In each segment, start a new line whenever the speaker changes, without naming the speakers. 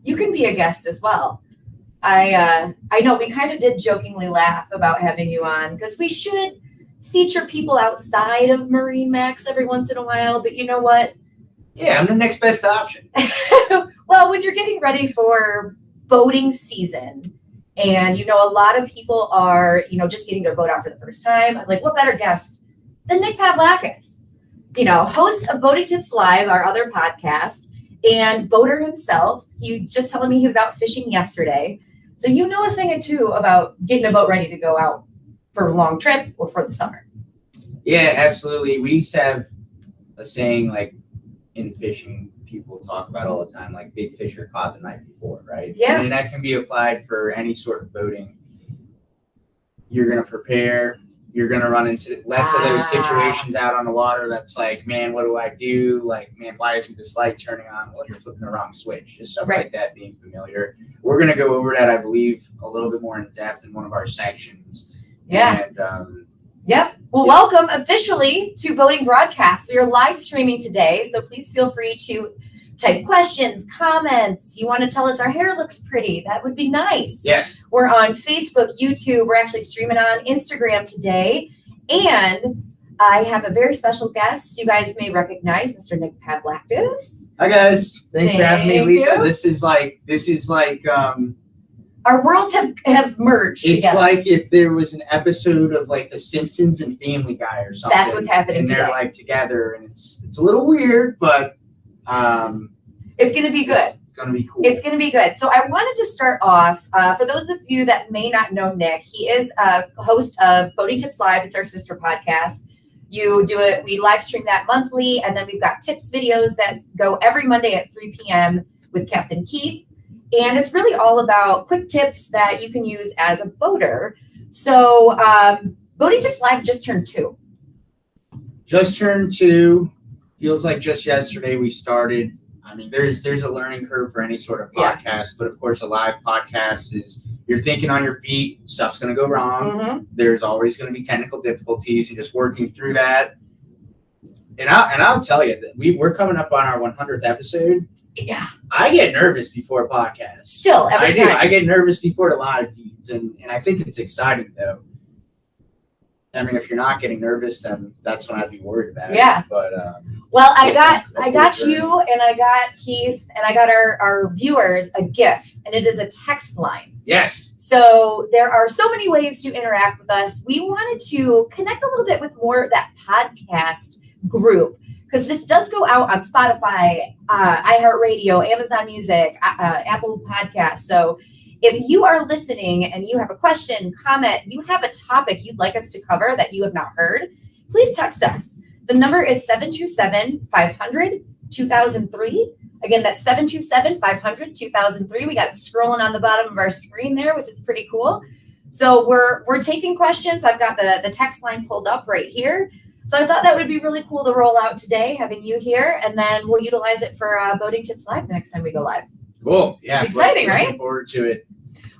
you can be a guest as well. I know we kind of did jokingly laugh about having you on because we should feature people outside of Marine Max every once in a while, but you know what?
Yeah, I'm the next best option.
Well, when you're getting ready for boating season and, a lot of people are, just getting their boat out for the first time, I was like, what better guest than Nick Pavlakis? Host of Boating Tips Live, our other podcast, and boater himself. He was just telling me he was out fishing yesterday. So you know a thing or two about getting a boat ready to go out for a long trip or for the summer.
Yeah, absolutely. We used to have a saying, like, in fishing, people talk about all the time, like big fish are caught the night before, right?
Yeah.
And that can be applied for any sort of boating. You're going to prepare. You're going to run into less of those situations out on the water that's like, man, what do I do? Like, man, why isn't this light turning on? Well, you're flipping the wrong switch. Just stuff like that being familiar. We're going to go over that, I believe, a little bit more in depth in one of our sections.
Yeah.
And,
Yep. Well, welcome officially to Boating Broadcast. We are live streaming today, so please feel free to type questions, comments. You want to tell us our hair looks pretty? That would be nice.
Yes.
We're on Facebook, YouTube. We're actually streaming on Instagram today. And I have a very special guest. You guys may recognize Mr. Nick Pavlakis.
Hi, guys. Thanks for having me, Lisa.
You.
This is like
our worlds have merged.
It's
together.
like if there was an episode of like The Simpsons and Family Guy or something.
That's what's happening
and they're
today.
like together, and it's a little weird, but
it's going to be good.
It's going to be cool.
It's going to be good. So I wanted to start off, for those of you that may not know Nick, he is a host of Boating Tips Live. It's our sister podcast. You do it. We live stream that monthly, and then we've got tips videos that go every Monday at 3 p.m. with Captain Keith. And it's really all about quick tips that you can use as a boater. So Boating Tips Live just turned 2.
Just turned 2. Feels like just yesterday we started. I mean, there's a learning curve for any sort of podcast, but of course a live podcast is you're thinking on your feet, stuff's going to go wrong.
Mm-hmm.
There's always going to be technical difficulties and just working through that. And I'll tell you that we're coming up on our 100th episode.
Yeah.
I get nervous before podcasts.
Still, every time.
I get nervous before the live feeds, and I think it's exciting, though. I mean, if you're not getting nervous, then that's when I'd be worried about it.
Yeah.
But
well, I got you, and I got Keith, and I got our viewers a gift, and it is a text line.
Yes.
So there are so many ways to interact with us. We wanted to connect a little bit with more of that podcast group, because this does go out on Spotify, iHeartRadio, Amazon Music, Apple Podcasts. So if you are listening and you have a question, comment, you have a topic you'd like us to cover that you have not heard, please text us. The number is 727-500-2003. Again, that's 727-500-2003. We got it scrolling on the bottom of our screen there, which is pretty cool. So we're taking questions. I've got the text line pulled up right here. So I thought that would be really cool to roll out today, having you here, and then we'll utilize it for Boating Tips Live the next time we go live.
Cool. Yeah.
Exciting, right?
Looking forward to it.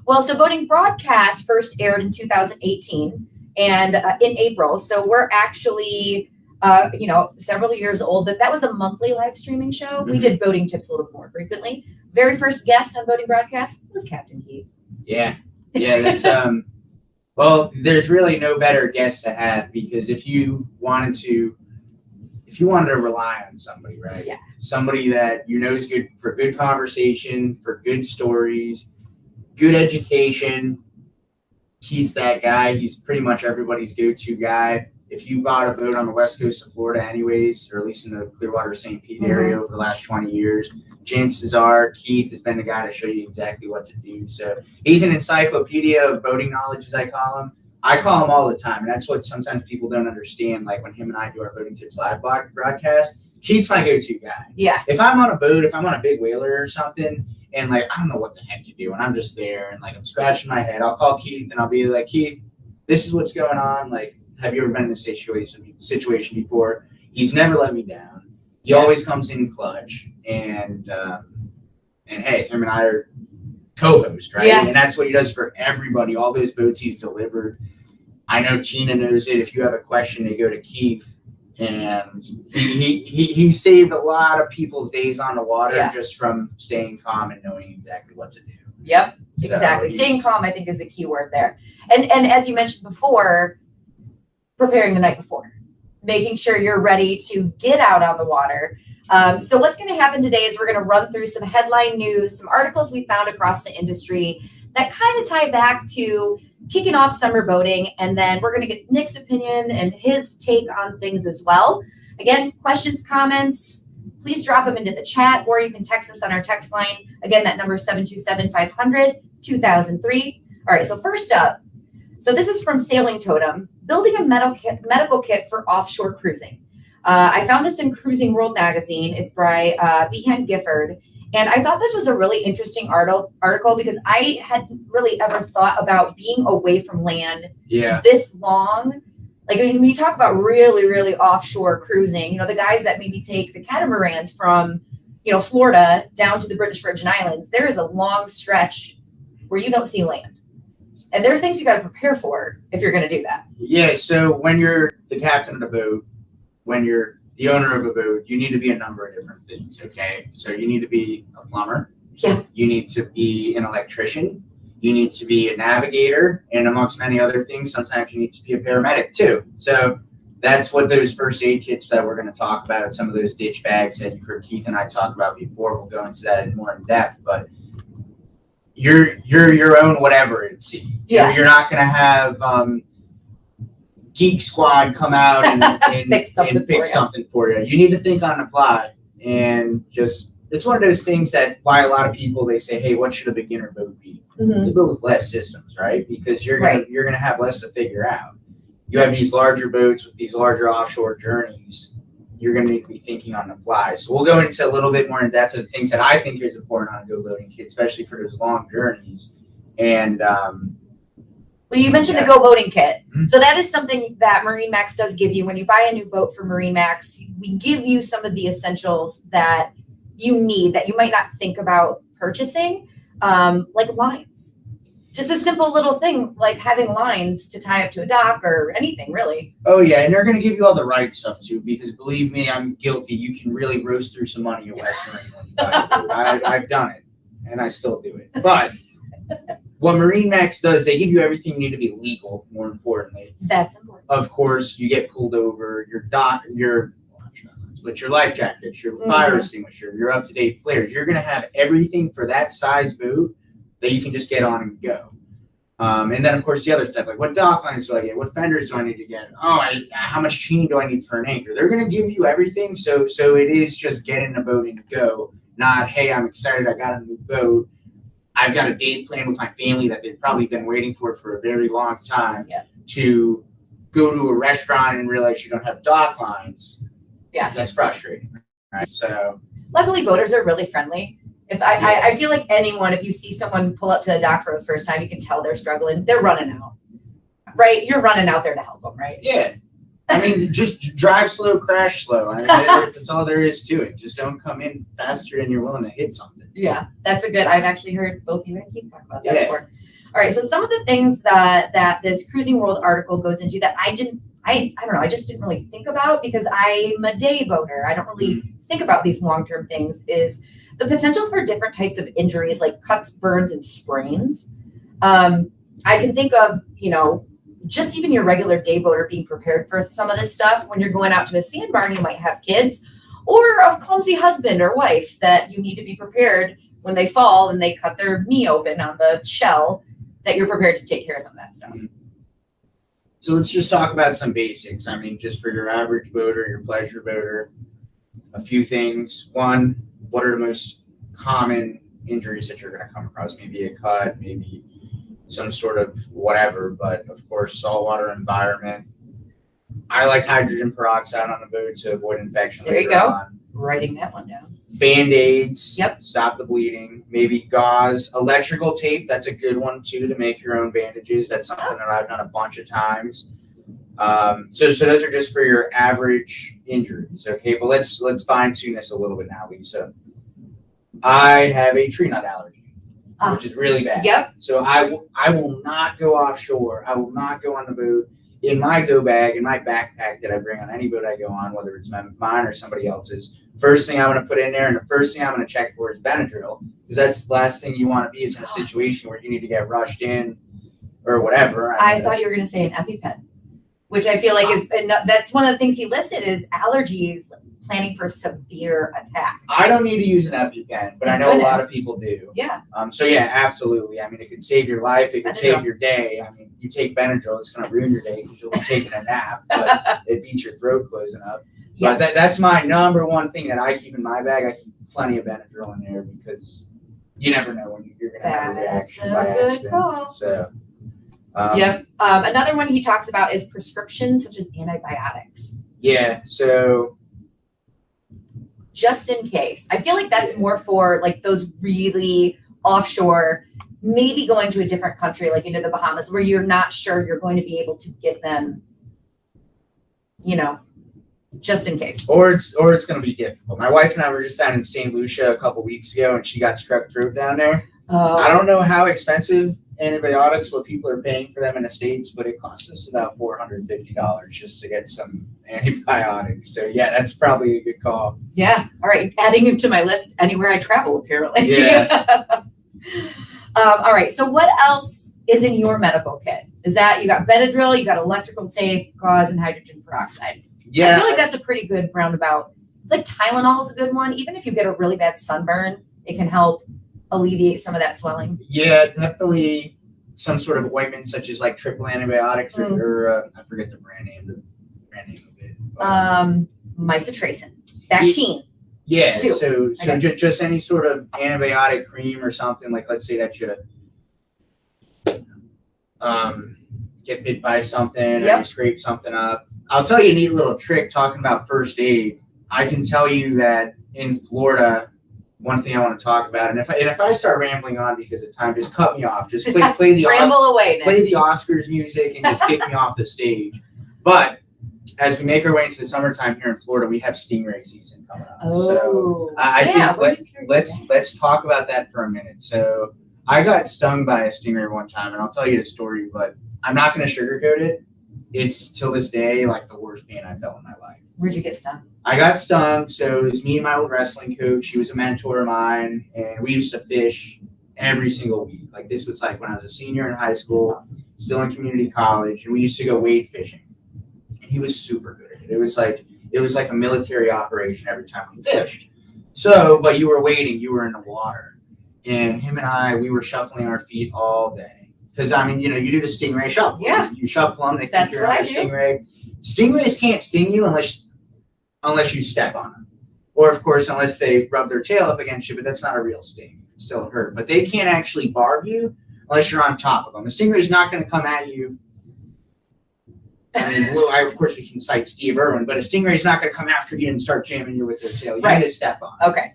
Well, so Boating Broadcast first aired in 2018 and in April. So we're actually, several years old, but that was a monthly live streaming show. Mm-hmm. We did Boating Tips a little more frequently. Very first guest on Boating Broadcast was Captain Keith.
Yeah. Yeah. That's, well, there's really no better guest to have, because if you wanted to rely on somebody, right?
Yeah.
Somebody that you know is good for good conversation, for good stories, good education. He's that guy. He's pretty much everybody's go-to guy. If you bought a boat on the west coast of Florida anyways, or at least in the Clearwater St. Pete area over the last 20 years, chances are Keith has been the guy to show you exactly what to do. So he's an encyclopedia of boating knowledge, as I call him. I call him all the time, and that's what sometimes people don't understand. Like when him and I do our Boating Tips Live broadcast, Keith's my go-to guy.
Yeah.
If I'm on a boat, if I'm on a big whaler or something, and like I don't know what the heck to do, and I'm just there, and like I'm scratching my head, I'll call Keith, and I'll be like, Keith, this is what's going on. Like, have you ever been in a situation before? He's never let me down. He always comes in clutch, and hey, him and I are co-host, right?
Yeah.
And that's what he does for everybody. All those boats he's delivered. I know Tina knows it. If you have a question, they go to Keith. And he saved a lot of people's days on the water
Yeah.
just from staying calm and knowing exactly what to do.
Yep,
So
exactly. Staying calm, I think, is a key word there. And as you mentioned before, preparing the night before, making sure you're ready to get out on the water. So what's going to happen today is we're going to run through some headline news, some articles we found across the industry that kind of tie back to kicking off summer boating. And then we're going to get Nick's opinion and his take on things as well. Again, questions, comments, please drop them into the chat, or you can text us on our text line. Again, that number is 727-500-2003. All right, so first up, so this is from Sailing Totem, building a medical kit for offshore cruising. I found this in Cruising World magazine. It's by Behan Gifford. And I thought this was a really interesting article because I hadn't really ever thought about being away from land this long. Like when you talk about really, really offshore cruising, you know, the guys that maybe take the catamarans from, you know, Florida down to the British Virgin Islands, there is a long stretch where you don't see land. And there are things you got to prepare for if you're going to do that.
Yeah, so when you're the captain of the boat, when you're the owner of a boat, you need to be a number of different things, okay? So you need to be a plumber.
Yeah.
You need to be an electrician. You need to be a navigator, and amongst many other things, sometimes you need to be a paramedic too. So that's what those first aid kits that we're going to talk about, some of those ditch bags that you've heard Keith and I talk about before. We'll go into that in more in depth, but you're your own whatever at sea.
Yeah.
You're not going to have Geek Squad come out and pick something for you. You need to think on the fly, and just it's one of those things that why a lot of people they say, hey, what should a beginner boat be?
Mm-hmm.
To boat with less systems, right? Because you're gonna have less to figure out. You have these larger boats with these larger offshore journeys. You're gonna need to be thinking on the fly. So we'll go into a little bit more in depth of the things that I think is important on a go boating kit, especially for those long journeys. And
well, you mentioned the Go Boating Kit.
Mm-hmm.
So that is something that MarineMax does give you. When you buy a new boat from MarineMax, we give you some of the essentials that you need that you might not think about purchasing, like lines. Just a simple little thing like having lines to tie up to a dock or anything, really.
Oh, yeah, and they're going to give you all the right stuff, too, because believe me, I'm guilty. You can really roast through some money at West Marine when you buy a boat. I've done it, and I still do it. But what MarineMax does, they give you everything you need to be legal, more importantly.
That's important.
Of course, you get pulled over, your life jackets, your fire extinguisher, your up-to-date flares. You're going to have everything for that size boat that you can just get on and go. And then, of course, the other stuff, like what dock lines do I get? What fenders do I need to get? How much chain do I need for an anchor? They're going to give you everything. So it is just get in the boat and go, not, hey, I'm excited, I got a new boat. I've got a date plan with my family that they've probably been waiting for a very long time to go to a restaurant and realize you don't have dock lines.
Yes.
That's frustrating, right? So
luckily, boaters are really friendly. I feel like anyone, if you see someone pull up to a dock for the first time, you can tell they're struggling. They're running out, right? You're running out there to help them, right?
Yeah. I mean, just drive slow, crash slow. I mean, that's all there is to it. Just don't come in faster than you're willing to hit something.
Yeah, that's I've actually heard both you and Keith talk about that before. All right, so some of the things that this Cruising World article goes into that I don't know, I just didn't really think about because I'm a day boater. I don't really think about these long-term things is the potential for different types of injuries like cuts, burns, and sprains. I can think of, just even your regular day boater being prepared for some of this stuff. When you're going out to a sandbar and you might have kids or a clumsy husband or wife that you need to be prepared when they fall and they cut their knee open on the shell, that you're prepared to take care of some of that stuff.
So let's just talk about some basics. I mean, just for your average boater, your pleasure boater, a few things. One, what are the most common injuries that you're going to come across? Maybe a cut, maybe some sort of whatever, but of course, saltwater environment. I like hydrogen peroxide on the boat to avoid infection.
There you go. Writing that one down.
Band-aids.
Yep.
Stop the bleeding. Maybe gauze. Electrical tape. That's a good one too to make your own bandages. That's something that I've done a bunch of times. So those are just for your average injuries. Okay, but let's fine tune this a little bit now, Lisa. I have a tree nut allergy, which is really bad.
Yep.
So I will not go offshore. I will not go on the boat in my go bag, in my backpack that I bring on any boat I go on, whether it's mine or somebody else's, first thing I'm going to put in there and the first thing I'm going to check for is Benadryl, because that's the last thing you want to be is in a situation where you need to get rushed in or whatever.
I thought you were going to say an EpiPen, which I feel like that's one of the things he listed is allergies, planning for severe attack.
I don't need to use an EpiPen, but I know a lot of people do.
Yeah.
So yeah, absolutely. I mean, it could save your life. It could save your day. I mean, you take Benadryl, it's going to ruin your day because you'll be taking a nap, but it beats your throat closing up. Yeah. But that's my number one thing that I keep in my bag. I keep plenty of Benadryl in there because you never know when you're going to have a reaction by accident. Call. So.
Yep. Another one he talks about is prescriptions such as antibiotics.
Yeah. So.
Just in case. I feel like that's more for like those really offshore, maybe going to a different country, like into the Bahamas, where you're not sure you're going to be able to get them, just in case.
Or it's going to be difficult. My wife and I were just down in St. Lucia a couple weeks ago, and she got strep throat down there. I don't know how expensive antibiotics, what people are paying for them in the States, but it costs us about $450 just to get some antibiotics. So yeah, that's probably a good call.
Yeah. All right. Adding him to my list anywhere I travel, apparently.
Yeah.
All right. So what else is in your medical kit? Is that you got Benadryl, you got electrical tape, gauze, and hydrogen peroxide?
Yeah.
I feel like that's a pretty good roundabout. Like Tylenol is a good one. Even if you get a really bad sunburn, it can help alleviate some of that swelling.
Yeah, definitely some sort of ointment such as like triple antibiotics or I forget the brand name of it.
Misotracin, Bactine.
Yeah, too. so just any sort of antibiotic cream or something, like let's say that you get bit by something or you scrape something up. I'll tell you a neat little trick talking about first aid. I can tell you that in Florida, one thing I want to talk about, and if I start rambling on because of time, just cut me off. Just play the Oscars music and just kick me off the stage. But as we make our way into the summertime here in Florida, we have stingray season coming up. So I think let's talk about that for a minute. So I got stung by a stingray one time, and I'll tell you the story, but I'm not going to sugarcoat it. It's till this day like the worst pain I felt in my life.
Where'd you get stung?
I got stung. So it was me and my old wrestling coach. He was a mentor of mine, and we used to fish every single week. Like this was like when I was a senior in high school, still in community college, and we used to go wade fishing. And he was super good at it. It was like a military operation every time we fished. So, but you were wading, you were in the water, and him and I, we were shuffling our feet all day. Because, I mean, you do the stingray shuffle.
Yeah.
You shuffle them, they think you're on a stingray. Stingrays can't sting you unless you step on them. Or, of course, unless they rub their tail up against you, but that's not a real sting. It still hurt. But they can't actually barb you unless you're on top of them. The stingray's not going to come at you. I mean, of course, we can cite Steve Irwin, but a stingray's not going to come after you and start jamming you with their tail. You need to step on it.
Okay.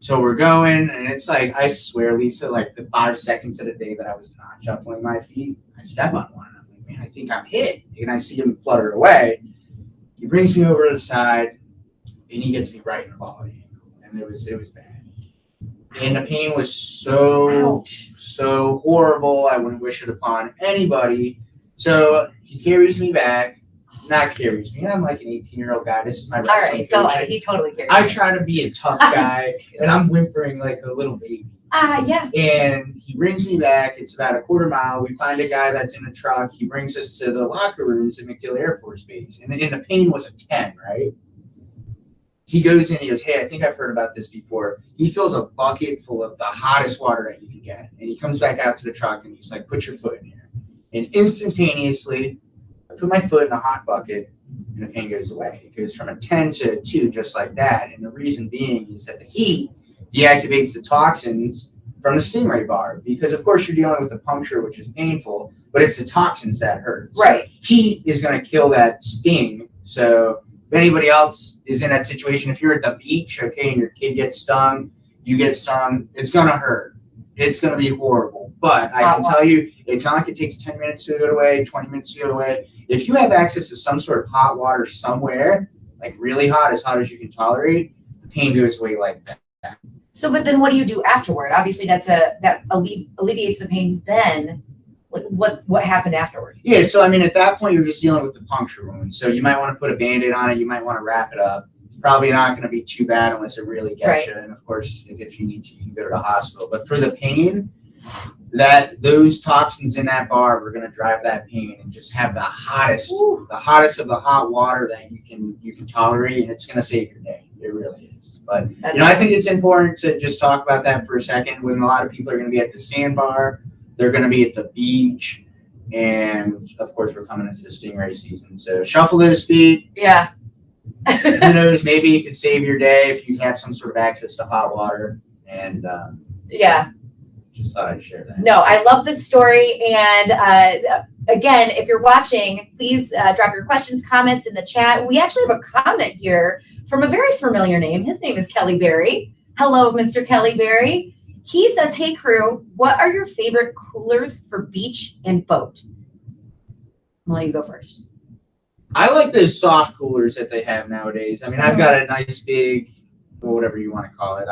So we're going, and it's like, I swear, Lisa, like the 5 seconds of the day that I was not shuffling my feet, I step on one, and I'm like, man, I think I'm hit. And I see him flutter away. He brings me over to the side, and he gets me right in the ball of the ankle, and it was bad. And the pain was so horrible. I wouldn't wish it upon anybody. So he carries me back. Not carries me. I'm like an 18-year-old guy. This is my wrestling coach.
He totally carries
I try to be a tough guy, and I'm whimpering like a little baby.
Yeah.
And he brings me back. It's about a quarter mile. We find a guy that's in a truck. He brings us to the locker rooms at MacDill Air Force Base. And the pain was a 10, right? He goes in, he goes, hey, I think I've heard about this before. He fills a bucket full of the hottest water that you can get. And he comes back out to the truck, and he's like, put your foot in here. And instantaneously, I put my foot in a hot bucket, and the pain goes away. It goes from a 10 to a 2 just like that. And the reason being is that the heat deactivates the toxins from the stingray barb. Because, of course, you're dealing with a puncture, which is painful, but it's the toxins that hurt.
Right.
So heat is going to kill that sting. So if anybody else is in that situation, if you're at the beach, okay, and your kid gets stung, you get stung, it's going to hurt. It's going to be horrible. But I can tell you, it's not like it takes 10 minutes to go away, 20 minutes to go away. If you have access to some sort of hot water somewhere, like really hot, as hot as you can tolerate, the pain goes away like that.
So, but then what do you do afterward? Obviously, that alleviates the pain then. What happened afterward?
Yeah, so I mean, at that point, you're just dealing with the puncture wound. So you might want to put a Band-Aid on it. You might want to wrap it up. It's probably not going to be too bad unless it really gets you. And of course, if you need to, you can go to the hospital. But for the pain, those toxins in that barb are going to drive that pain and just have the hottest of the hot water that you can tolerate, and it's going to save your day. It really is. But I think it's important to just talk about that for a second. When a lot of people are going to be at the sandbar, they're going to be at the beach, and of course, we're coming into the stingray season. So shuffle those feet.
Yeah.
Who knows? Maybe it could save your day if you have some sort of access to hot water. And
yeah.
Just thought I'd share that.
No, I love this story. And again, if you're watching, please drop your questions, comments in the chat. We actually have a comment here from a very familiar name. His name is Kelly Berry. Hello, Mr. Kelly Berry. He says, hey, crew, what are your favorite coolers for beach and boat? I'll let you go first.
I like those soft coolers that they have nowadays. I mean, I've got a nice big, or whatever you want to call it,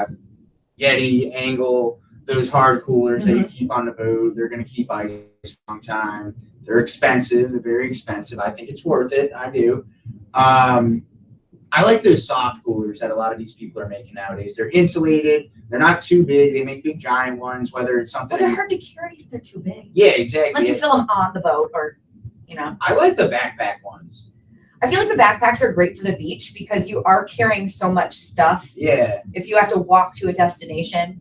Yeti, Angle, those hard coolers that you keep on the boat. They're going to keep ice for a long time. They're expensive. They're very expensive. I think it's worth it. I do. I like those soft coolers that a lot of these people are making nowadays. They're insulated. They're not too big. They make big giant ones, whether it's something.
But they're hard to carry if they're too big.
Yeah, exactly.
Unless you fill them on the boat or,
I like the backpack ones.
I feel like the backpacks are great for the beach because you are carrying so much stuff.
Yeah.
If you have to walk to a destination.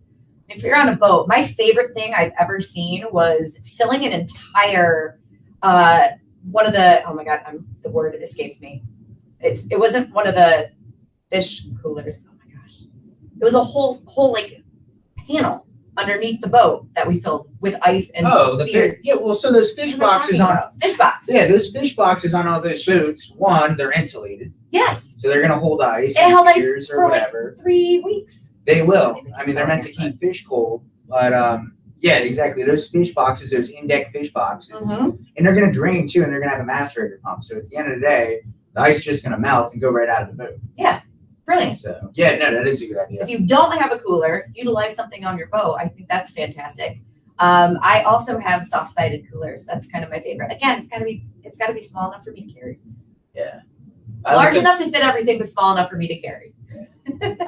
If you're on a boat, my favorite thing I've ever seen was filling an entire, one of the, oh my God, the word escapes me. It wasn't one of the fish coolers. Oh my gosh. It was a whole like panel underneath the boat that we filled with ice and beer.
Yeah, well, so those fish boxes
fish box.
Yeah, those fish boxes on all those boats, one, they're insulated.
Yes.
So they're gonna hold ice.
They held ice
or
for
whatever.
Like 3 weeks.
They will. I mean, they're meant to keep fish cold. But yeah, exactly. Those fish boxes, those index fish boxes, and they're gonna drain too, and they're gonna have a macerator pump. So at the end of the day, the ice is just gonna melt and go right out of the boat.
Yeah. Brilliant.
So yeah, no, that is a good idea.
If you don't have a cooler, utilize something on your boat. I think that's fantastic. I also have soft-sided coolers. That's kind of my favorite. Again, it's gotta be small enough for me to carry.
Yeah.
Large enough to fit everything, but small enough for me to carry.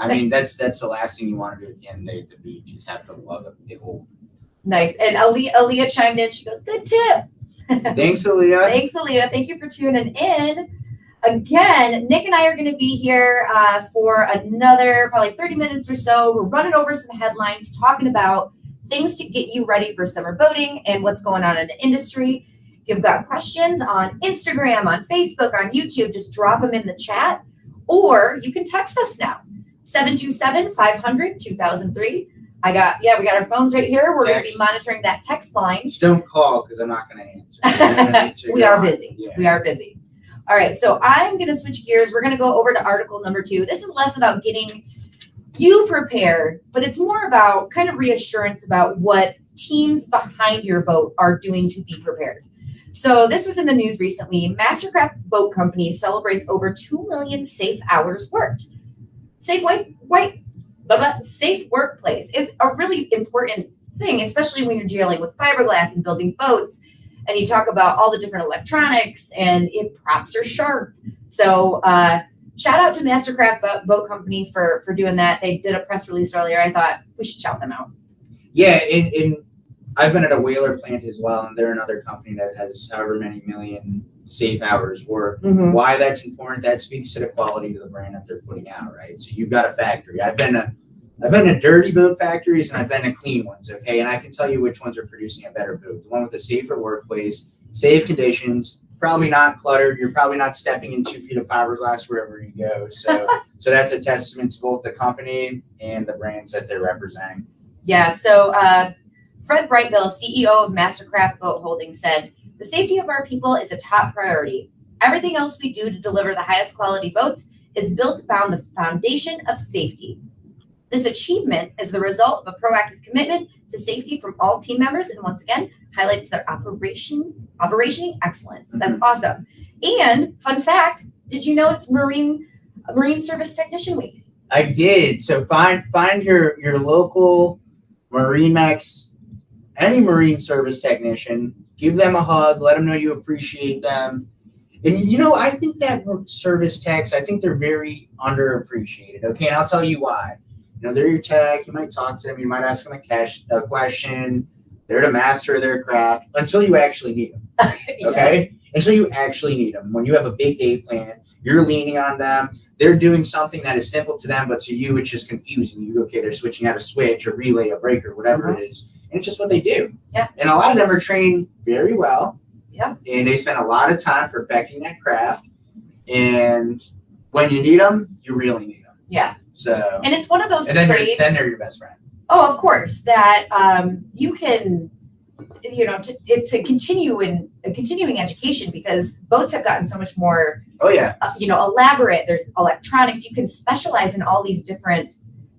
I mean, that's the last thing you want to do at the end of the day at the beach is have to love a big hole.
Nice. And Aaliyah chimed in. She goes, good tip.
Thanks, Aaliyah.
Thanks, Aaliyah. Thank you for tuning in. Again, Nick and I are going to be here for another probably 30 minutes or so. We're running over some headlines, talking about things to get you ready for summer boating and what's going on in the industry. If you've got questions on Instagram, on Facebook, on YouTube, just drop them in the chat. Or you can text us now, 727-500-2003. We got our phones right here. We're going to be monitoring that text line.
Just don't call because I'm not going to answer.
We are busy.
Yeah.
We are busy. All right, so I'm going to switch gears. We're going to go over to article number 2. This is less about getting you prepared, but it's more about kind of reassurance about what teams behind your boat are doing to be prepared. So this was in the news recently. Mastercraft Boat Company celebrates over 2 million safe hours worked. Safe workplace is a really important thing, especially when you're dealing with fiberglass and building boats. And you talk about all the different electronics and props are sharp. So shout out to Mastercraft Boat Company for doing that. They did a press release earlier. I thought we should shout them out.
Yeah, I've been at a whaler plant as well, and they're another company that has however many million safe hours work. Why that's important, that speaks to the quality of the brand that they're putting out, right? So you've got a factory. I've been to dirty boat factories and I've been to clean ones, okay? And I can tell you which ones are producing a better boat. The one with a safer workplace, safe conditions, probably not cluttered. You're probably not stepping in 2 feet of fiberglass wherever you go. So that's a testament to both the company and the brands that they're representing.
Yeah, so Fred Brightville, CEO of Mastercraft Boat Holdings, said, the safety of our people is a top priority. Everything else we do to deliver the highest quality boats is built upon the foundation of safety. This achievement is the result of a proactive commitment to safety from all team members, and once again, highlights their operational excellence. That's awesome. And fun fact, did you know it's Marine Service Technician Week?
I did. So find your local MarineMax, any marine service technician, Give them a hug. Let them know you appreciate them. And, you know, I think that service techs, I think they're very underappreciated. Okay, and I'll tell you why. You know, they're your tech. You might talk to them. You might ask them a question. They're the master of their craft until you actually need them. Okay? Yeah. Until you actually need them. When you have a big day plan, you're leaning on them. They're doing something that is simple to them, but to you, it's just confusing. You go, okay, they're switching out a switch, a relay, a breaker, whatever it is. And it's just what they do.
Yeah.
And a lot of them are trained very well.
Yeah.
And they spend a lot of time perfecting that craft. And when you need them, you really need them.
Yeah.
So.
And it's one of those
trades. Then they're your best friend.
Oh, of course. That you can, you know, it's a continuing education because boats have gotten so much more.
Oh yeah.
You know, elaborate. There's electronics. You can specialize in all these different,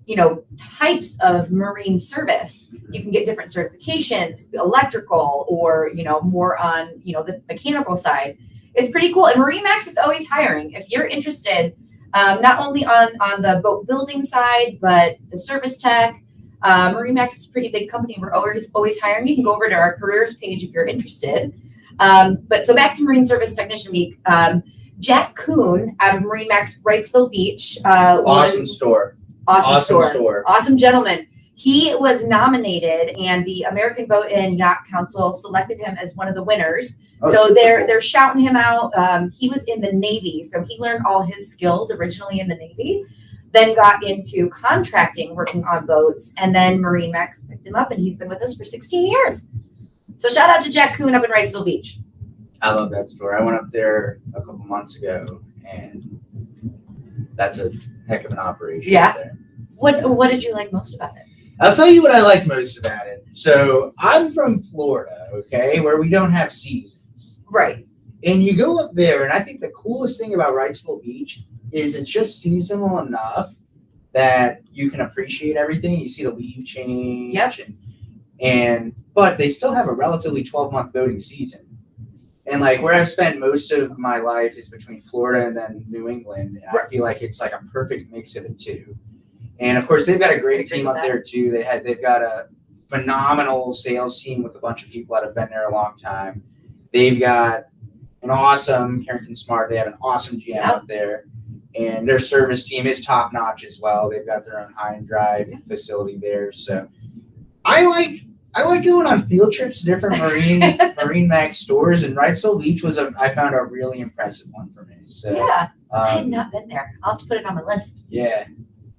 you know, types of marine service. You can get different certifications, electrical, or, you know, more on, you know, the mechanical side. It's pretty cool. And MarineMax is always hiring. If you're interested, not only on the boat building side, but the service tech. MarineMax is a pretty big company. We're always hiring. You can go over to our careers page if you're interested. But so back to Marine Service Technician Week. Jack Kuhn out of MarineMax Wrightsville Beach.
Awesome store.
Awesome store. Awesome gentleman. He was nominated, and the American Boat and Yacht Council selected him as one of the winners.
Oh,
so they're
cool.
shouting him out. He was in the Navy, so he learned all his skills originally in the Navy, then got into contracting, working on boats, and then MarineMax picked him up, and he's been with us for 16 years. So shout out to Jack Kuhn up in Wrightsville Beach.
I love that store. I went up there a couple months ago, and that's a heck of an operation.
Yeah.
There.
What did you like most about it?
I'll tell you what I like most about it. So I'm from Florida, okay, where we don't have seasons.
Right.
And you go up there, and I think the coolest thing about Wrightsville Beach is it's just seasonal enough that you can appreciate everything. You see the leaf change.
Yep.
But they still have a relatively 12-month boating season. And like where I've spent most of my life is between Florida and then New England. And I feel like it's like a perfect mix of the two. And of course, they've got a great team up there too. They've got a phenomenal sales team with a bunch of people that have been there a long time. They've got an awesome Carrington Smart. They have an awesome GM up there, and their service team is top notch as well. They've got their own high and dry facility there. So I like going on field trips to different MarineMax stores, and Wrightsville Beach I found a really impressive one for me. So
yeah, I had not been there. I'll have to put it on my list.
Yeah.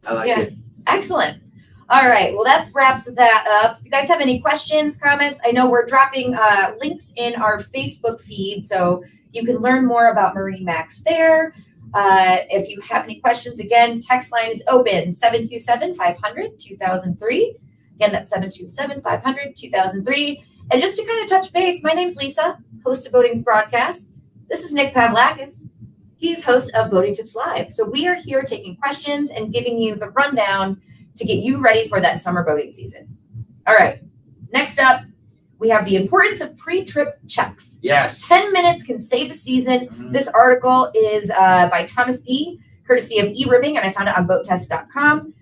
I like it.
Excellent. All right. Well, that wraps that up. If you guys have any questions, comments, I know we're dropping links in our Facebook feed, so you can learn more about MarineMax there. If you have any questions, again, text line is open, 727-500-2003. Again, that's 727-500-2003. And just to kind of touch base, my name's Lisa, host of Boating Broadcast. This is Nick Pavlakis. He's host of Boating Tips Live. So we are here taking questions and giving you the rundown to get you ready for that summer boating season. All right. Next up, we have the importance of pre-trip checks.
Yes.
10 minutes can save a season. Mm-hmm. This article is by Thomas P., courtesy of eRibbing, and I found it on boattest.com.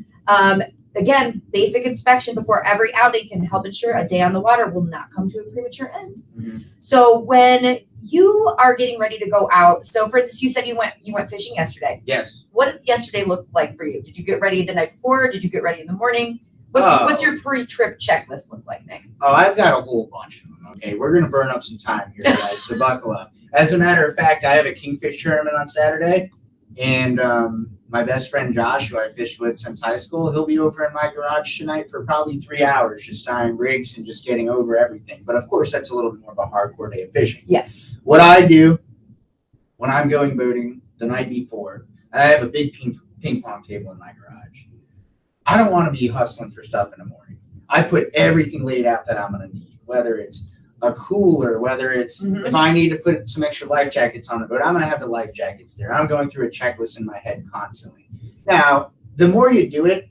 Again, basic inspection before every outing can help ensure a day on the water will not come to a premature end. Mm-hmm. So when you are getting ready to go out, so for instance, you said you went fishing yesterday.
Yes.
What did yesterday look like for you? Did you get ready the night before? Did you get ready in the morning? What's your pre-trip checklist look like, Nick?
Oh, I've got a whole bunch of them. Okay, we're gonna burn up some time here, guys. So buckle up. As a matter of fact, I have a kingfish tournament on Saturday, and my best friend Josh, who I fished with since high school, he'll be over in my garage tonight for probably 3 hours, just tying rigs and just getting over everything. But of course, that's a little bit more of a hardcore day of fishing.
Yes.
What I do when I'm going boating the night before, I have a big ping pong table in my garage. I don't want to be hustling for stuff in the morning. I put everything laid out that I'm going to need, whether it's a cooler, whether it's if I need to put some extra life jackets on the boat, I'm going to have the life jackets there. I'm going through a checklist in my head constantly. Now, the more you do it,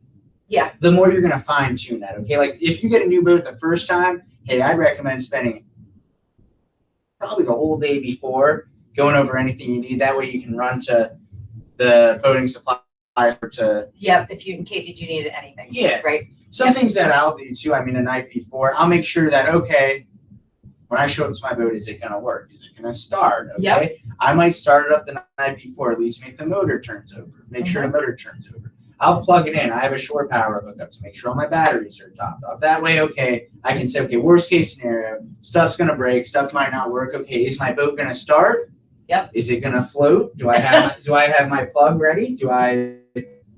the more you're going to fine tune that. Okay, like if you get a new boat the first time, hey, I'd recommend spending probably the whole day before going over anything you need. That way you can run to the boating supply to
in case you do need anything.
Yeah,
right.
Some things that I'll do too. I mean, the night before, I'll make sure that when I show up to my boat, is it going to work? Is it going to start? Okay.
Yep.
I might start it up the night before, at least make the motor turns over, make sure the motor turns over. I'll plug it in. I have a shore power hookup to make sure all my batteries are topped off. That way, okay, I can say, okay, worst case scenario, stuff's going to break, stuff might not work. Okay, is my boat going to start?
Yep.
Is it going to float? Do I have my plug ready?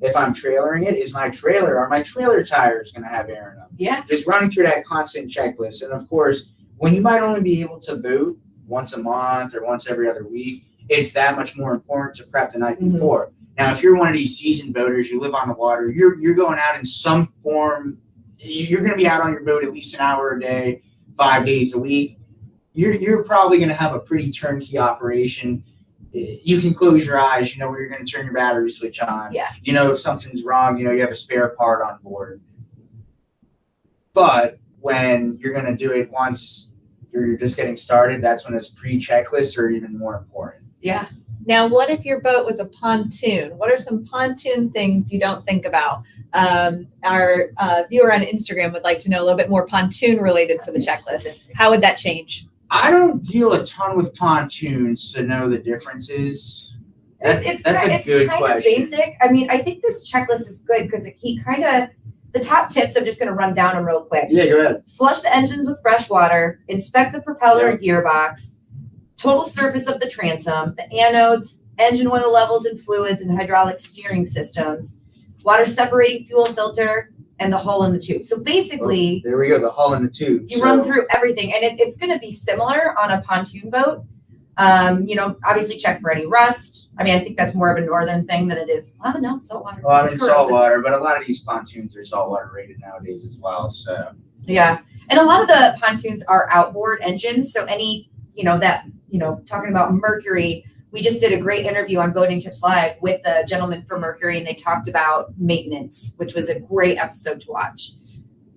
If I'm trailering it, are my trailer tires going to have air in them?
Yeah.
Just running through that constant checklist. And of course, when you might only be able to boat once a month or once every other week, it's that much more important to prep the night before. Now, if you're one of these seasoned boaters, you live on the water, you're going out in some form, you're going to be out on your boat at least an hour a day, 5 days a week. You're probably going to have a pretty turnkey operation. You can close your eyes, you know where you're going to turn your battery switch on.
Yeah.
You know if something's wrong, you know you have a spare part on board. But when you're going to do it once you're just getting started, that's when it's pre-checklist or even more important.
Yeah.
Now, what if your boat was a pontoon? What are some pontoon things you don't think about? Our viewer on Instagram would like to know a little bit more pontoon related for the checklist. How would that change?
I don't deal a ton with pontoons to know the differences. That's a good
kind
question.
Of basic. I mean, I think this checklist is good because he kind of, the top tips I'm just going to run down them real quick.
Yeah, go ahead.
Flush the engines with fresh water, inspect the propeller and gearbox, total surface of the transom, the anodes, engine oil levels and fluids and hydraulic steering systems, water separating fuel filter, and the hull and the tube. So basically,
there we go, the hull and the tube.
You run through everything, and it's going to be similar on a pontoon boat. Obviously check for any rust. I mean, I think that's more of a northern thing than it is. Oh no, saltwater.
Well, I mean, saltwater, but a lot of these pontoons are saltwater rated nowadays as well. So
yeah, and a lot of the pontoons are outboard engines. So any, talking about Mercury, we just did a great interview on Boating Tips Live with the gentleman from Mercury, and they talked about maintenance, which was a great episode to watch.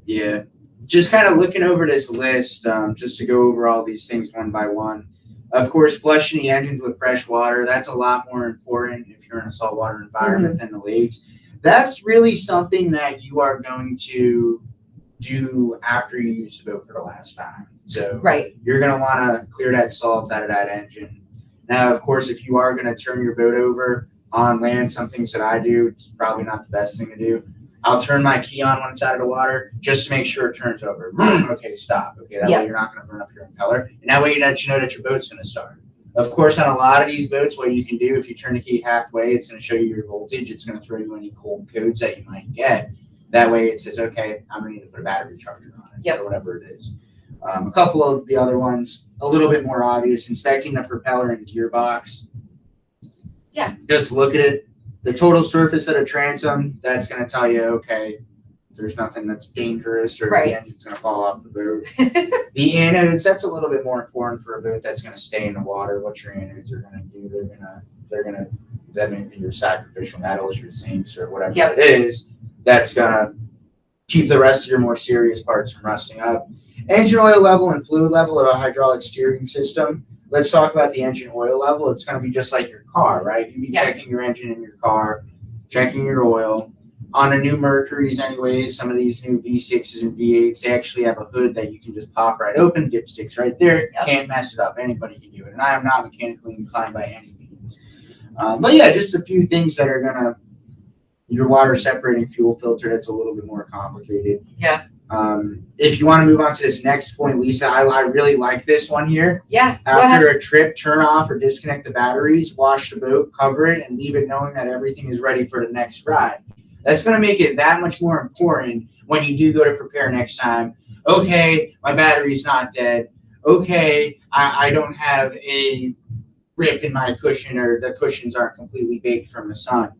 Yeah, just kind of looking over this list, just to go over all these things one by one. Of course, flushing the engines with fresh water, that's a lot more important if you're in a saltwater environment than the lakes. That's really something that you are going to do after you use the boat for the last time. So you're going to want to clear that salt out of that engine. Now, of course, if you are going to turn your boat over on land, some things that I do, it's probably not the best thing to do. I'll turn my key on when it's out of the water just to make sure it turns over. Okay, stop. Okay, that way you're not going to burn up your impeller. And that way you know that your boat's going to start. Of course, on a lot of these boats, what you can do, if you turn the key halfway, it's going to show you your voltage. It's going to throw you any cold codes that you might get. That way it says, okay, I'm going to need to put a battery charger on it or whatever it is. A couple of the other ones, a little bit more obvious, inspecting the propeller and gearbox.
Yeah.
Just look at it. The total surface of the transom, that's going to tell you, okay, there's nothing that's dangerous or the engine's going to fall off the boat. The anodes, that's a little bit more important for a boat that's going to stay in the water. What your anodes are going to do, that may be your sacrificial metals, your zincs, or whatever it is. That's going to keep the rest of your more serious parts from rusting up. Engine oil level and fluid level of a hydraulic steering system. Let's talk about the engine oil level. It's going to be just like your car, right? You'll be checking your engine in your car, checking your oil. On the new Mercuries anyways, some of these new V6s and V8s, they actually have a hood that you can just pop right open, dipsticks right there. Can't mess it up. Anybody can do it. And I am not mechanically inclined by any means. But yeah, just a few things that are going to, your water separating fuel filter, that's a little bit more complicated.
Yeah.
If you want to move on to this next point, Lisa, I really like this one here.
Yeah.
After a trip, turn off or disconnect the batteries, wash the boat, cover it, and leave it knowing that everything is ready for the next ride. That's going to make it that much more important when you do go to prepare next time. Okay, my battery's not dead. Okay, I don't have a rip in my cushion, or the cushions aren't completely baked from the sun.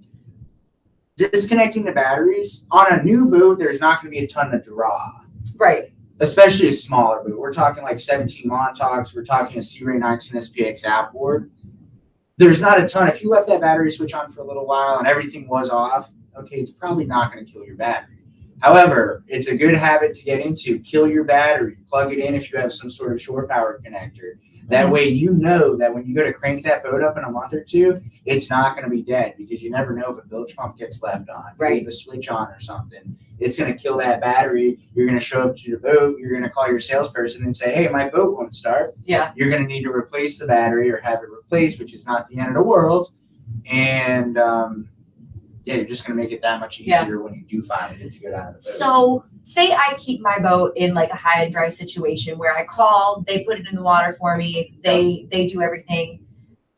Disconnecting the batteries on a new boat, there's not going to be a ton to draw.
Right.
Especially a smaller boat. We're talking like 17 Montauk's. We're talking a Sea Ray 19 SPX outboard. There's not a ton. If you left that battery switch on for a little while and everything was off, okay, it's probably not going to kill your battery. However, it's a good habit to get into. Kill your battery. Plug it in if you have some sort of shore power connector. That way you know that when you go to crank that boat up in a month or two, it's not going to be dead, because you never know if a bilge pump gets left on. You
Right.
leave a switch on or something. It's going to kill that battery. You're going to show up to your boat. You're going to call your salesperson and say, hey, my boat won't start.
Yeah.
You're going to need to replace the battery or have it replaced, which is not the end of the world. And you're just going to make it that much easier when you do finally get to go down to the boat.
So say I keep my boat in like a high and dry situation where I call, they put it in the water for me, they do everything.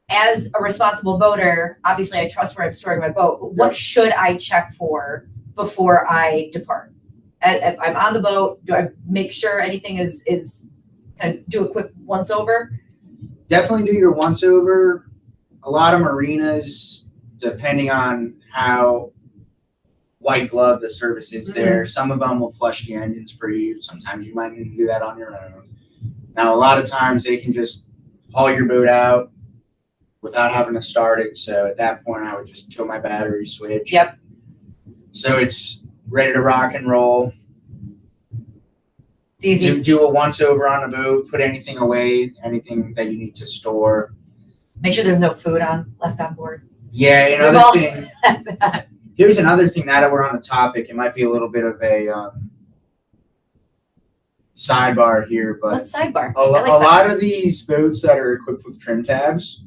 As a responsible boater, obviously I trust where I'm storing my boat, but what should I check for before I depart? I'm on the boat. Do I make sure anything is kind of do a quick once over?
Definitely do your once over. A lot of marinas, depending on how white glove the service is there, some of them will flush the engines for you. Sometimes you might need to do that on your own. Now, a lot of times they can just haul your boat out without having to start it. So at that point, I would just kill my battery switch.
Yep.
So it's ready to rock and roll.
It's easy.
Do a once over on the boat. Put anything away, anything that you need to store.
Make sure there's no food left on board.
Yeah,
We've
another
all
thing.
had that.
Here's another thing. Now that we're on the topic, it might be a little bit of a sidebar here, but
Let's sidebar.
a
I like
lot
sidebars.
of these boats that are equipped with trim tabs,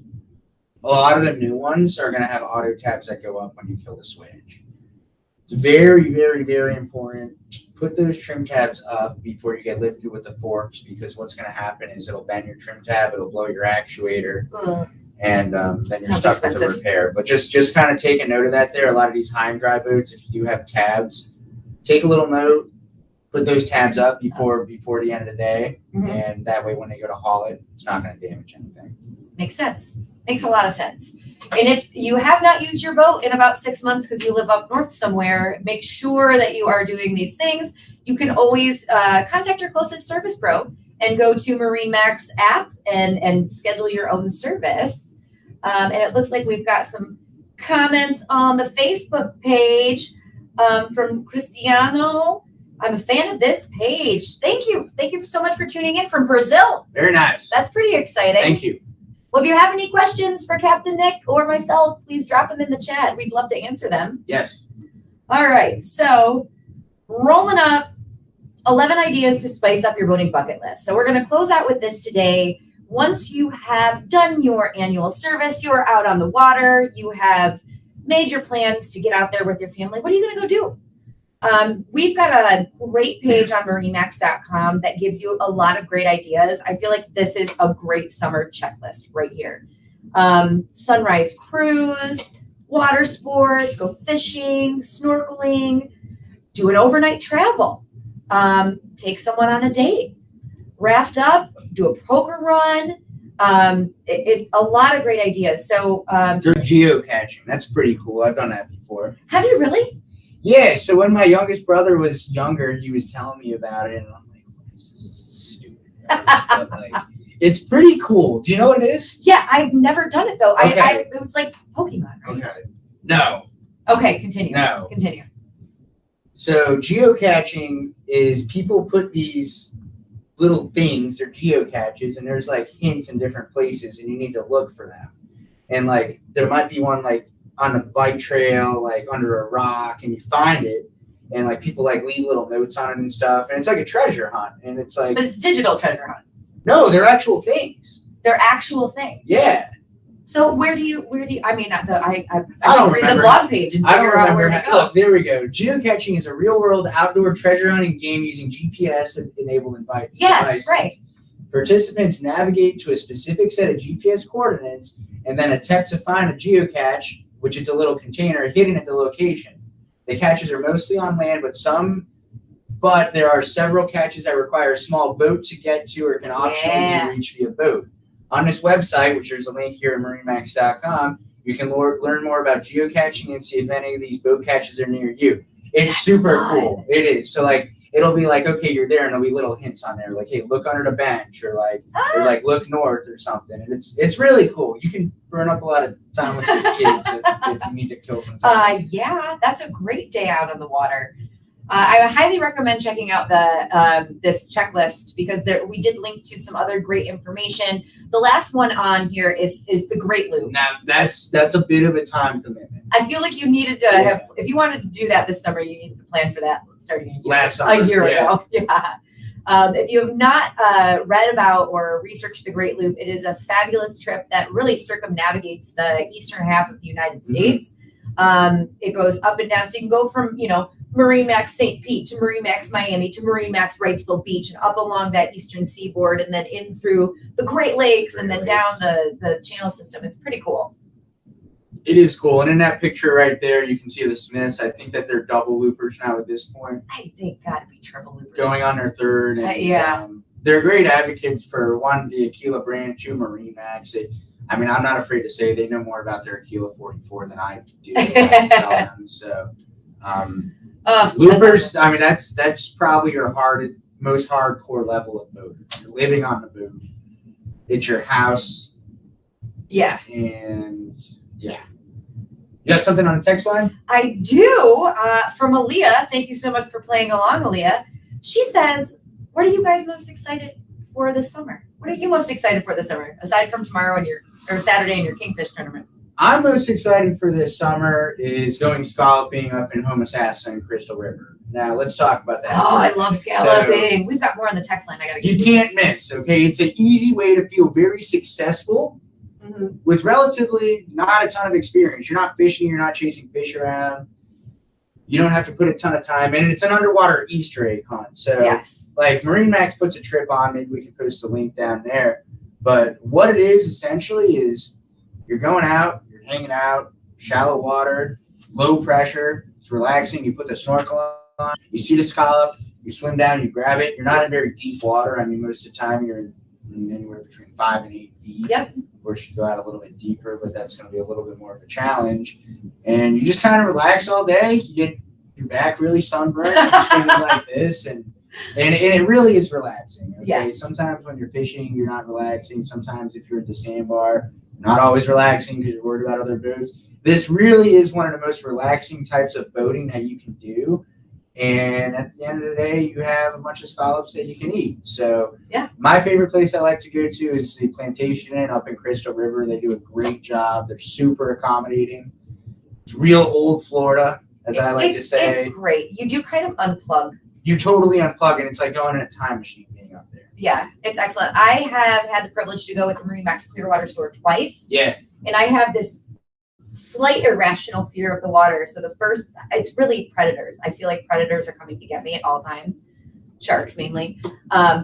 a lot of the new ones are going to have auto tabs that go up when you kill the switch. It's very, very, very important. Put those trim tabs up before you get lifted with the forks, because what's going to happen is it'll bend your trim tab, it'll blow your actuator,
Ugh.
and then you're
Sounds
stuck with the
expensive.
repair. But just kind of take a note of that there. A lot of these high and dry boats, if you do have tabs, take a little note, put those tabs up before the end of the day,
Mhm.
and that way when they go to haul it, it's not going to damage anything.
Makes sense. Makes a lot of sense. And if you have not used your boat in about 6 months because you live up north somewhere, make sure that you are doing these things. You can always contact your closest service pro and go to Marine Max app and schedule your own service. And it looks like we've got some comments on the Facebook page from Cristiano. I'm a fan of this page. Thank you. Thank you so much for tuning in from Brazil.
Very nice.
That's pretty exciting.
Thank you.
Well, if you have any questions for Captain Nick or myself, please drop them in the chat. We'd love to answer them.
Yes.
All right. So, rolling up 11 ideas to spice up your boating bucket list. So, we're going to close out with this today. Once you have done your annual service, you are out on the water, you have made your plans to get out there with your family. What are you going to go do? We've got a great page on marinemax.com that gives you a lot of great ideas. I feel like this is a great summer checklist right here. Sunrise cruise, water sports, go fishing, snorkeling, do an overnight travel, take someone on a date, raft up, do a poker run. A lot of great ideas. So,
Geocaching. That's pretty cool. I've done that before.
have you really?
Yeah, so when my youngest brother was younger, he was telling me about it, and I'm like, this is stupid. But, like, it's pretty cool. Do you know what it is?
Yeah, I've never done it though.
Okay.
It was like Pokemon, right?
Okay. No.
Okay, continue.
No.
Continue.
So geocaching is people put these little things, they're geocaches, and there's like hints in different places, and you need to look for them. And like there might be one like on a bike trail, like under a rock, and you find it, and like people like leave little notes on it and stuff, and it's like a treasure hunt, and it's like
But it's digital treasure hunt.
no, they're actual things.
They're actual things.
Yeah,
So where do you I mean I
don't
should read the
remember.
blog page and
I don't
figure out
remember.
where to go.
Look, there we go. Geocaching is a real-world outdoor treasure hunting game using GPS-enabled devices.
Yes, right.
Participants navigate to a specific set of GPS coordinates and then attempt to find a geocache, which is a little container hidden at the location. The caches are mostly on land, but there are several caches that require a small boat to get to or can optionally be reached via boat. On this website, which there's a link here at marinemax.com, you can learn more about geocaching and see if any of these boat caches are near you. It's
That's
super
fun.
cool. It is. So like it'll be like, okay, you're there, and there'll be little hints on there, like, hey, look under the bench, or like look north or something. And it's really cool. You can burn up a lot of time with your kids if you need to kill some time.
Yeah, that's a great day out on the water. I highly recommend checking out this checklist because we did link to some other great information. The last one on here is the Great Loop.
Now that's a bit of a time commitment.
I feel like you needed to have, if you wanted to do that this summer, you needed to plan for that starting a year ago. Yeah. If you have not read about or researched the Great Loop, it is a fabulous trip that really circumnavigates the eastern half of the United States. It goes up and down, so you can go from Marine Max St. Pete to Marine Max Miami to Marine Max Wrightsville Beach and up along that eastern seaboard and then in through the Great Lakes and then down the channel system. It's pretty cool.
It is cool. And in that picture right there, you can see the Smiths. I think that they're double loopers now at this point.
They got to be triple loopers.
Going on their third. And, they're great advocates for, one, the Aquila brand, two, Marine Max. I'm not afraid to say they know more about their Aquila 44 than I do. So, loopers, that's probably your most hardcore level of boater. You're living on the boat. It's your house.
Yeah.
And yeah. You got something on the text line?
I do. From Aaliyah. Thank you so much for playing along, Aaliyah. She says, what are you guys most excited for this summer? What are you most excited for this summer, aside from tomorrow or Saturday in your Kingfish tournament?
I'm most excited for this summer is going scalloping up in Homosassa and Crystal River. Now, let's talk about that.
Oh, I love scalloping. We've got more on the text line.
You can't miss, okay? It's an easy way to feel very successful with relatively not a ton of experience. You're not fishing. You're not chasing fish around. You don't have to put a ton of time in. It's an underwater Easter egg hunt. So, like Marine Max puts a trip on. Maybe we can post a link down there. But what it is essentially is you're going out, you're hanging out, shallow water, low pressure. It's relaxing. You put the snorkel on. You see the scallop. You swim down. You grab it. You're not in very deep water. Most of the time you're anywhere between 5 and 8 feet.
Yep.
Of course, you go out a little bit deeper, but that's going to be a little bit more of a challenge. And you just kind of relax all day. You get your back really sunburned. You're swimming like this, and it really is relaxing. Okay?
Yes.
Sometimes when you're fishing, you're not relaxing. Sometimes if you're at the sandbar, you're not always relaxing because you're worried about other boats. This really is one of the most relaxing types of boating that you can do. And at the end of the day, you have a bunch of scallops that you can eat. So my favorite place I like to go to is the Plantation Inn up in Crystal River. They do a great job. They're super accommodating. It's real old Florida, as I like to say.
It's great. You do kind of unplug.
You totally unplug, and it's like going in a time machine being up there.
Yeah, it's excellent. I have had the privilege to go with the Marine Max Clearwater store twice.
Yeah.
And I have this slight irrational fear of the water. So it's really predators. I feel like predators are coming to get me at all times. Sharks mainly.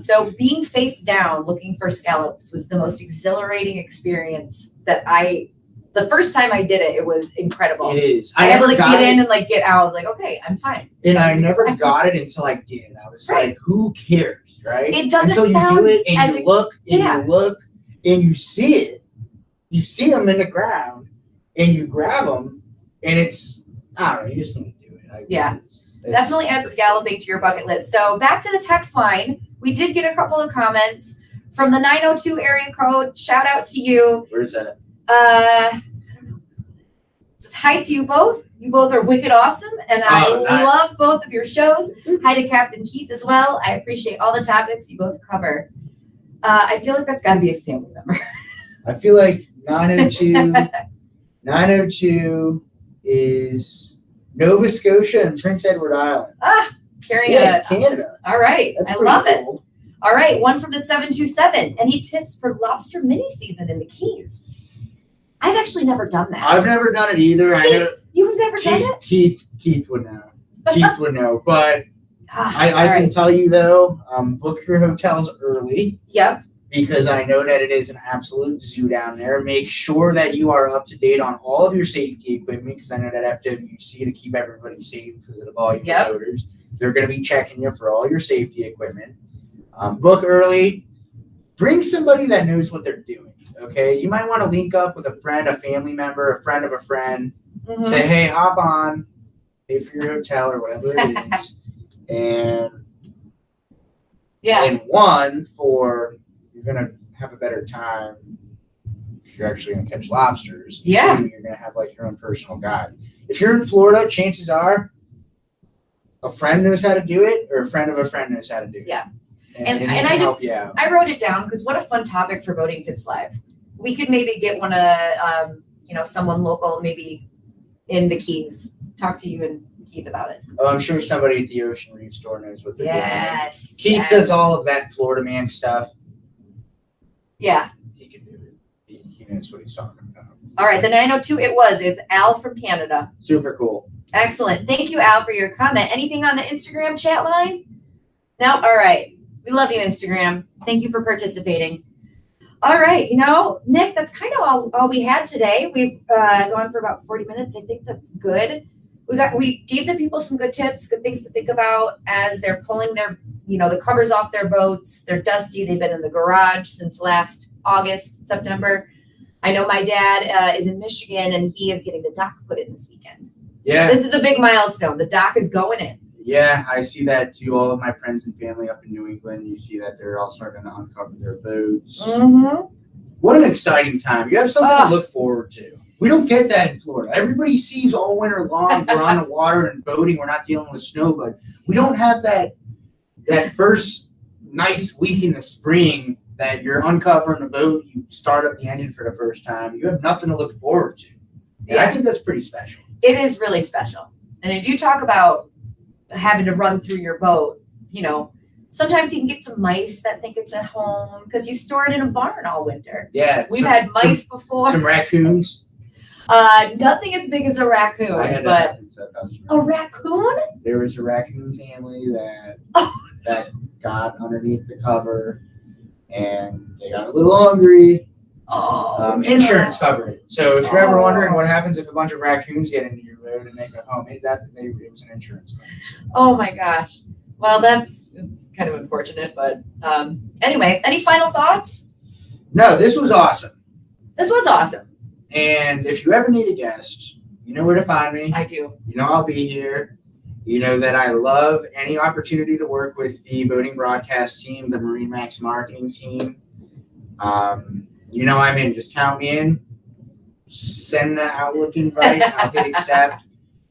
So being face down looking for scallops was the most exhilarating experience the first time I did it, it was incredible.
It is.
I had to get in and get out. Okay, I'm fine.
And I never got it until I did. I was like, who cares, right?
It doesn't
until
sound
you do it and you look and you look and you see it. You see them in the ground and you grab them and it's, I don't know, you just need to do it. It's
definitely add scalloping to your bucket list. So back to the text line. We did get a couple of comments from the 902 area code. Shout out to you.
Where's that?
I don't know. It says hi to you both. You both are wicked awesome, and I love both of your shows. Hi to Captain Keith as well. I appreciate all the topics you both cover. I feel like that's got to be a family member.
I feel like 902 is Nova Scotia and Prince Edward Island.
Canada. All right.
That's
I love
cool.
it. All right. One from the 727. Any tips for lobster mini season in the Keys? I've actually never done that.
I've never done it either.
You have never done it?
Keith would know. Keith would know. But I can tell you, though, book your hotels early.
Yep.
Because I know that it is an absolute zoo down there. Make sure that you are up to date on all of your safety equipment because I know that FWC, to keep everybody safe because of the volume of boaters, they're going to be checking you for all your safety equipment. Book early. Bring somebody that knows what they're doing. Okay, you might want to link up with a friend, a family member, a friend of a friend. Mm-hmm. Say, hey, hop on, pay for your hotel or whatever it is, and you're gonna have a better time. You're actually gonna catch lobsters.
Yeah,
you're gonna have your own personal guide. If you're in Florida, chances are a friend knows how to do it, or a friend of a friend knows how to do it.
Yeah.
And
And
they
I
can
just-
help you out.
I wrote it down because what a fun topic for Boating Tips Live. We could maybe get one of, someone local, maybe in the Keys, talk to you and Keith about it.
Oh, I'm sure somebody at the Ocean Reef store knows what they're doing.
Yes.
Keith
yes.
does all of that Florida man stuff.
Yeah.
He can do it. He knows what he's talking about.
All right. The 902 it's Al from Canada.
Super cool.
Excellent. Thank you, Al, for your comment. Anything on the Instagram chat line? No? All right. We love you, Instagram. Thank you for participating. All right. Nick, that's kind of all we had today. We've gone for about 40 minutes. I think that's good. We gave the people some good tips, good things to think about as they're pulling their, the covers off their boats. They're dusty. They've been in the garage since last September. I know my dad is in Michigan and he is getting the dock put in this weekend.
Yeah.
This is a big milestone. The dock is going in.
Yeah, I see that too. All of my friends and family up in New England, you see that they're all starting to uncover their boats.
Mm-hmm.
What an exciting time. You have something
Ah.
to look forward to. We don't get that in Florida. Everybody sees all winter long, we're on the water and boating, we're not dealing with snow, but we don't have that first nice week in the spring that you're uncovering the boat, you start up the engine for the first time. You have nothing to look forward to. And I think that's pretty special.
It is really special. And I do talk about having to run through your boat. Sometimes you can get some mice that think it's a home because you store it in a barn all winter.
Yeah.
We've had mice before.
Some raccoons.
Nothing as big as a raccoon,
I had that
but
happen to a customer.
a raccoon?
There was a raccoon family that got underneath the cover and they got a little hungry.
Oh,
Insurance
no.
covered it. So if you're ever wondering what happens if a bunch of raccoons get into your boat and make a home, it was an insurance claim.
Oh my gosh. Well, it's kind of unfortunate, but anyway, any final thoughts?
No, this was awesome.
This was awesome.
And if you ever need a guest, you know where to find me.
I do.
You know I'll be here. You know that I love any opportunity to work with the boating broadcast team, the Marine Max marketing team. I'm in. Just count me in. Send the Outlook invite. I'll hit accept.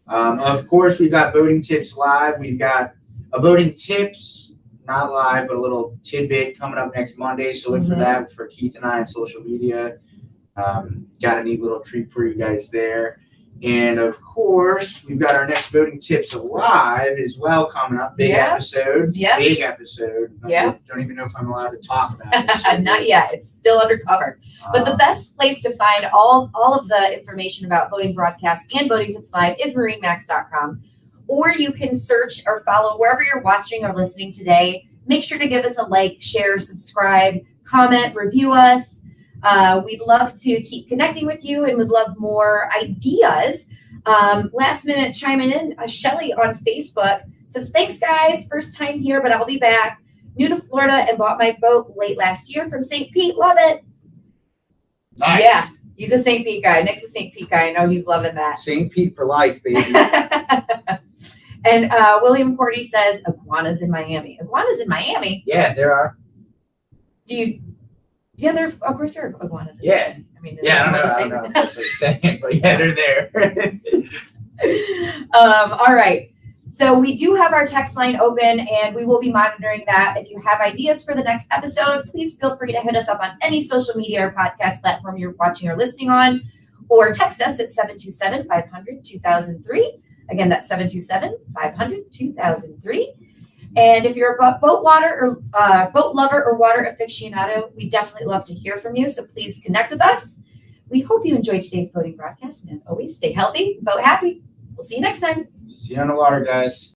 Of course, we've got Boating Tips Live. We've got a Boating Tips, not live, but a little tidbit coming up next Monday. So look for that for Keith and I on social media. Got a neat little treat for you guys there. And of course, we've got our next Boating Tips Live as well coming up. Big episode.
Yeah.
Big episode.
Yeah.
Don't even know if I'm allowed to talk about it. So
Not yet. It's still undercover. But the best place to find all of the information about Boating Broadcast and Boating Tips Live is marinemax.com. Or you can search or follow wherever you're watching or listening today. Make sure to give us a like, share, subscribe, comment, review us. We'd love to keep connecting with you and would love more ideas. Last minute chiming in, Shelly on Facebook says, thanks guys, first time here, but I'll be back. New to Florida and bought my boat late last year from St. Pete. Love it.
Nice.
Yeah, he's a St. Pete guy. Nick's a St. Pete guy. I know he's loving that.
St. Pete for life, baby.
And William Cordy says, iguanas in Miami. Iguanas in Miami?
Yeah, there are.
There of course there are iguanas in
Yeah.
Miami. I mean,
Yeah, I don't know if that's what you're saying, but yeah, they're there.
All right. So we do have our text line open and we will be monitoring that. If you have ideas for the next episode, please feel free to hit us up on any social media or podcast platform you're watching or listening on, or text us at 727-500-2003. Again, that's 727-500-2003. And if you're a boat lover or water aficionado, we definitely love to hear from you. So please connect with us. We hope you enjoyed today's boating broadcast. And as always, stay healthy, boat happy. We'll see you next time.
See you on the water, guys.